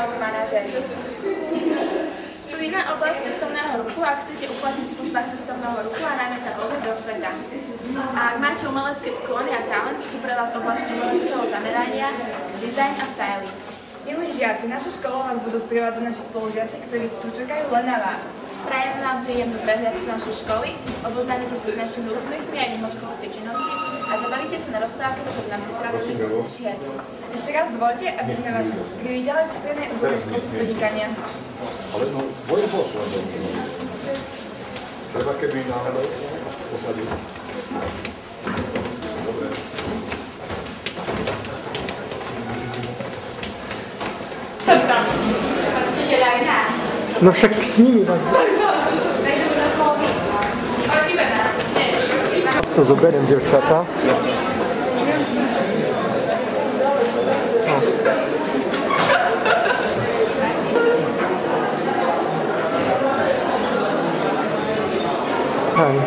alebo manažéri. Študijná oblasť cestovného ruchu, ak chcete uplatniť v službách cestovného ruchu a najmä sa pozrieť do sveta. A ak máte umelecké sklony a talent, sú tu pre vás oblasti umeleckého zamerania, dizajn a styling. Milí žiaci, našu školu vás budú sprevádzať naši spolužiaci, ktorí tu čakajú len na vás. Prajem vám príjemnú prehliadku našej školy, oboznámite sa s našimi úsmechmi a mimoškolskej činnosti a zabavíte sa na rozprávke, ktorú nám pripravili naši herci. Ešte raz dovolte, aby sme vás privítali v strednej odbornej škole podnikania. Ale no, bojím pošlo. Treba keby náhodou posadil. Dobre. Učiteľa aj nás. No však s nimi vás... Takže by nás bolo byť. Ale vybená. Co zoberiem, dievčatá? Hej.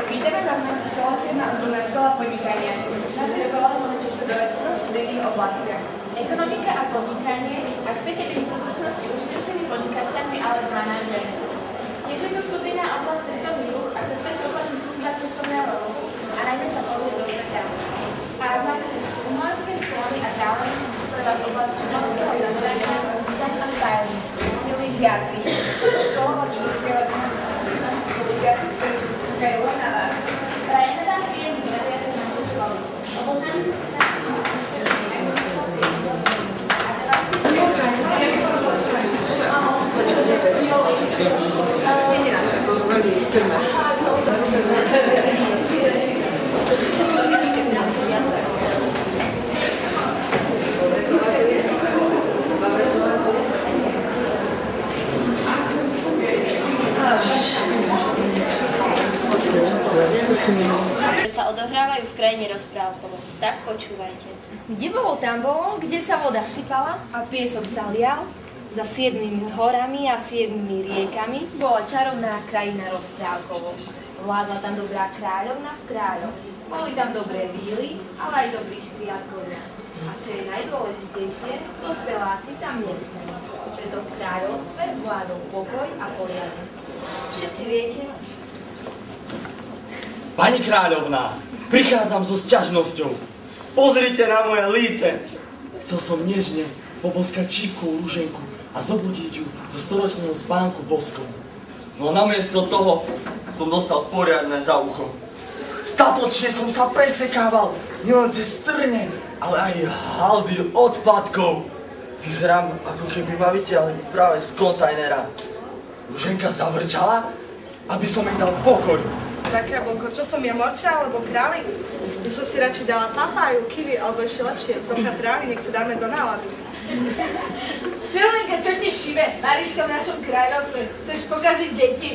Vítame vás v našej škole, stredná odborná škola podnikania. V našej škole môžete študovať v študijných oblastiach. Ekonomika a podnikanie, ak chcete byť v budúcnosti úspešnými podnikateľmi alebo manažérmi. Tiež je tu študijná oblasť cestovný ruch, ak sa chcete uplatniť v službách cestovného ruchu a najmä sa pozrieť do sveta. A ak máte umelecké sklony a talent, pre vás oblasti umeleckého zamerania, dizajn a styling. Milí žiaci, naša škola vás budú sprevádzať naši spolužiaci, ktorí tu čakajú len na vás. Prajeme vám príjemný prehliadku našej školy. Oboznámite sa s našimi úspešnými a mimoškolskej činnosti a zabavíte sa sa odohrávajú v krajine rozprávkovo. Tak počúvajte. Kde bolo, tam bolo, kde sa voda sypala a piesok sa lial, za 7 horami a 7 riekami bola čarovná krajina rozprávkovo. Vládla tam dobrá kráľovna s kráľom. Boli tam dobré víly, ale aj dobrí škriatkovia. A čo je najdôležitejšie, dospeláci tam nesmeli. Preto v kráľovstve vládol pokoj a poriadok. Všetci viete, Pani kráľovná, prichádzam so sťažnosťou. Pozrite na moje líce. Chcel som nežne poboskať šípkou rúženku a zobudiť ju zo storočného spánku boskom. No namiesto toho som dostal poriadne za ucho. Statočne som sa presekával nielen cez trne, ale aj haldy odpadkov. Vyzerám, ako keby ma vytiahli práve z kontajnera. Rúženka zavrčala, aby som jej dal pokoj. Tak jablko, čo som ja, morča alebo králik? Ja som si radšej dala papáju, kiwi, alebo ešte lepšie, trocha trávy, nech sa dáme do nálady. Silnenka, čo ti šive? Mariška v našom kráľovstve. Chceš pokaziť deti?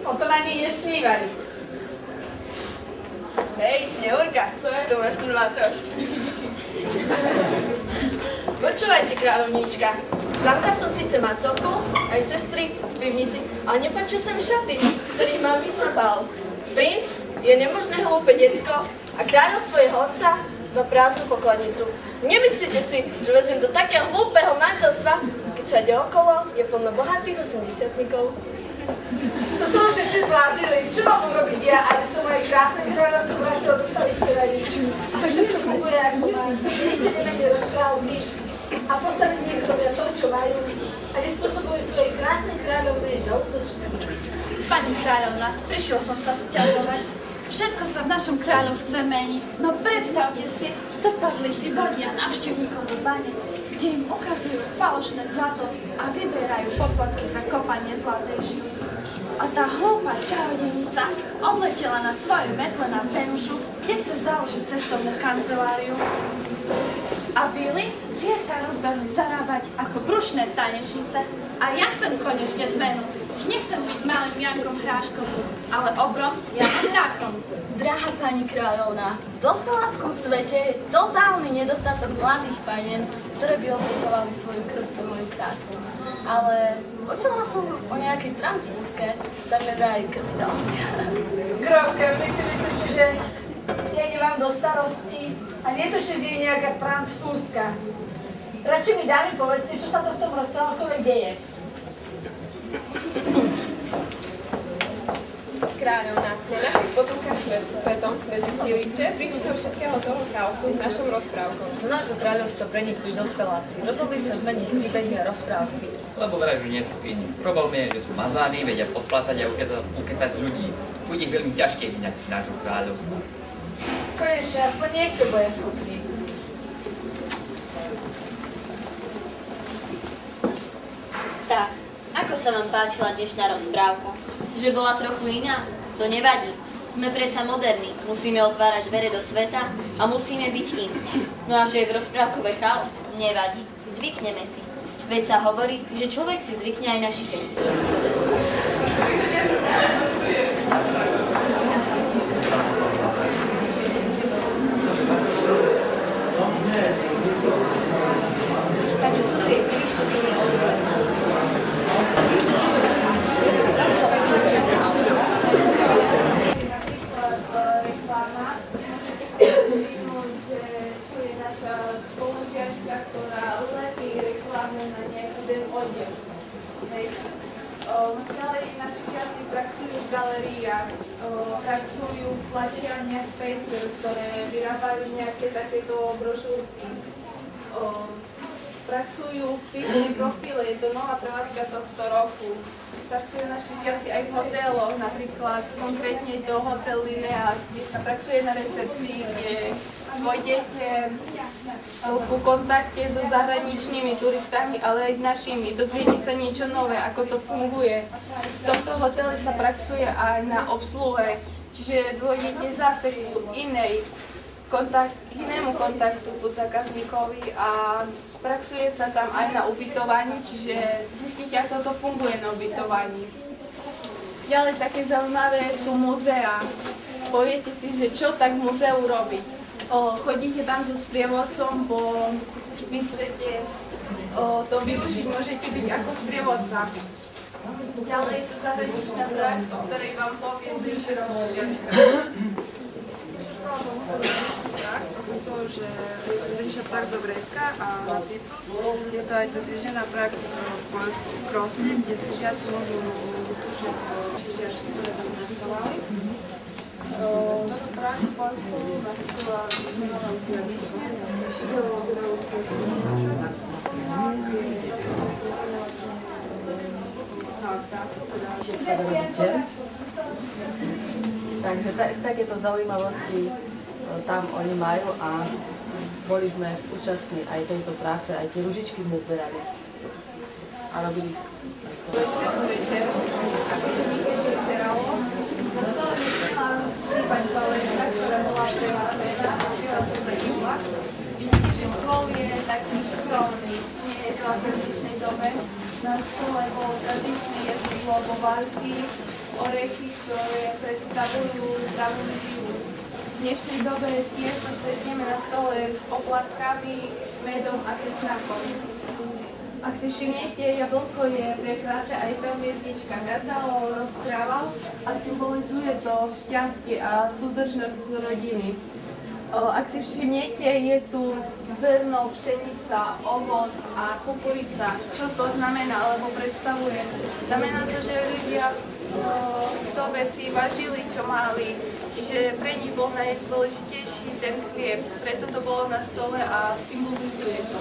O tom ani nesmívali. Hej, Sneurka, to máš tu dva trošky. Počúvajte, kráľovníčka. Zamka som síce macovku, aj sestry v pivnici, ale nepáčia sa mi šaty, ktorých mám byť na bál. Princ je nemožné hlúpe decko a kráľovstvo je honca má prázdnu pokladnicu. Nemyslíte si, že veziem do takého hlúpeho manželstva, keď všade okolo je plno bohatých 80-tníkov. To som všetci zblázili. Čo mám urobiť ja, aby som moje krásne kráľovstvo vrátila do starých krajníčov? A čo neskúpuje, ako má. Nikde nemenej rozprávky a postaviť nech robia to, čo majú a nespôsobujú svoje krásne kráľovné žalúdočné. Pani kráľovna, prišiel som sa sťažovať. Všetko sa v našom kráľovstve mení. No predstavte si, trpazlíci vodia návštevníkov do bane, kde im ukazujú falošné zlato a vyberajú poplatky za kopanie zlatej žily. A tá hlúpa čarodejnica odletela na svojej metle na Venušu, kde chce založiť cestovnú kanceláriu. A vily Tie sa rozbehli zarábať ako brušné tanečnice a ja chcem konečne zmenu. Už nechcem byť malým Jankom Hráškom, ale obrom Janom Hráchom. Drahá pani kráľovna, v dospeláckom svete je totálny nedostatok mladých panien, ktoré by obetovali svoju krv pre moju krásu. Ale počula som o nejakej transfúzke, tak aj krvi dosť. Grovka, my si myslíte, že nejde vám do starosti a nie to, že je nejaká transfúzka. Radšej mi dámy povedzte, čo sa to v tom rozprávkove deje. Kráľovna, na našich potulkách svetom sme zistili, čo je príčinou všetkého toho chaosu v našom rozprávku. Do nášho kráľovstva prenikli dospeláci. Rozhodli sa zmeniť príbehy a rozprávky. Lebo vraj už nie sú iní. Problém je, že sú mazaní, vedia podplácať a ukecať ľudí. Bude ich veľmi ťažké vyňať z nášho kráľovstva. Konečne, aspoň niekto bude schopný. Tak, ako sa vám páčila dnešná rozprávka? Že bola trochu iná? To nevadí. Sme predsa moderní, musíme otvárať dvere do sveta a musíme byť iní. No a že je v rozprávkove chaos? Nevadí. Zvykneme si. Veď sa hovorí, že človek si zvykne aj na šikany. Ďalej naši žiaci praxujú v galeriách, praxujú v tlačiarniach paper, ktoré vyrábajú nejaké takéto brožúrky. Praxujú v písnej profile, je to nová prevádzka tohto roku. Praxujú naši žiaci aj v hoteloch, napríklad konkrétne do Hotel Lineas, kde sa praxuje na recepcii, kde pôjdete v kontakte so zahraničnými turistami, ale aj s našimi. Dozviete sa niečo nové, ako to funguje. V tomto hoteli sa praxuje aj na obsluhe, čiže dôjdete zase inému kontaktu ku zákazníkovi a praxuje sa tam aj na ubytovaní, čiže zistíte, ako to funguje na ubytovaní. Ďalej také zaujímavé sú muzeá. Poviete si, že čo tak v muzeu robiť. Chodíte tam so sprievodcom, bo myslíte to využiť, môžete byť ako sprievodca. Ďalej je tu zahraničná prax, o ktorej vám poviem bližšie spolužiačka. To, že zahraničná prax do Grécka a na Cyprus. Je to aj trojtýždenná prax v Poľsku, v Krosne, kde si žiaci môžu vyskúšať žiačky, ktoré tam pracovali. Prax v Poľsku napríklad Takže takéto zaujímavosti tam oni majú a boli sme účastní aj tejto práce, aj tie ružičky sme zberali a robili sa to. Večer, ako to niekedy vyzeralo, na stole vyzerala pani Paulečka, ktorá bola preváslená a chvíľa som sa čula. Vidíte, že stôl je taký skromný, nie je to ako v dnešnej dobe. Na stole bolo tradičné jedlo, bovarky, orechy, ktoré predstavujú zdravú výživu. V dnešnej dobe tiež sa stretneme na stole s oplatkami, medom a cesnakom. Ak si všimnete, jablko je prekráte aj tá hviezdička. Gazda ho rozprával a symbolizuje to šťastie a súdržnosť z rodiny. Ak si všimnete, je tu zrno, pšenica, ovoc a kukurica. Čo to znamená, alebo predstavuje? Znamená to, že ľudia v dobe si vážili, čo mali. Čiže pre nich bol najdôležitejší ten chlieb. Preto to bolo na stole a symbolizuje to.